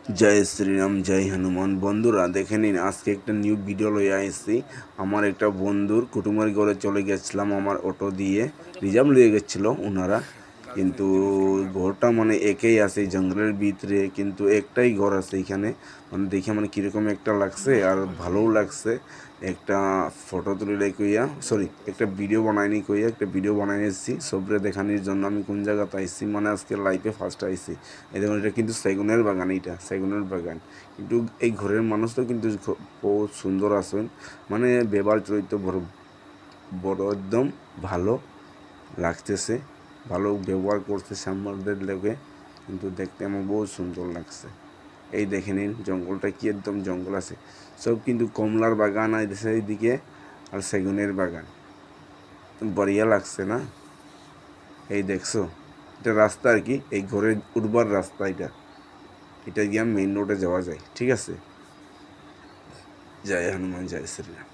জয় শ্রীরাম, জয় হনুমান। বন্ধুরা দেখে নিন, আজকে একটা নিউ ভিডিও লইয়া আসছি। আমার একটা বন্ধুর কুটুমের ঘরে চলে গেছিলাম, আমার অটো দিয়ে রিজার্ভ লিয়ে গেছিলো ওনারা। কিন্তু ঘরটা মানে একেই আছে জঙ্গলের ভিতরে, কিন্তু একটাই ঘর আছে এখানে। মানে দেখে মানে কীরকম একটা লাগছে, আর ভালোও লাগছে। একটা ফটো তুলিলে কইয়া, সরি, একটা ভিডিও বানাইনি কইয়া একটা ভিডিও বানাই এসেছি সবরে দেখানোর জন্য। আমি কোন জায়গাতে আইছি, মানে আজকে লাইফে ফার্স্ট আইছি। এই দেখুন, এটা কিন্তু সেগুনের বাগান, এইটা সেগুনের বাগান। কিন্তু এই ঘরের মানুষটা কিন্তু বহুত সুন্দর আছেন, মানে ব্যবহার চরিত্র বড় বড় একদম ভালো লাগতেছে, ভালো ব্যবহার করতেছে আমাদের লোকে, কিন্তু দেখতে আমার বহুত সুন্দর লাগছে। এই দেখে নিন জঙ্গলটা কি একদম জঙ্গল আছে, সব কিন্তু কমলার বাগান আছে এইদিকে, আর সেগুনের বাগান। বড়িয়া লাগছে না? এই দেখছো, এটা রাস্তা আর কি, এই ঘরের উঠবার রাস্তা এটা। এটা গিয়ে মেইন রোডে যাওয়া যায়, ঠিক আছে। জয় হনুমান, জয় শ্রীরাম।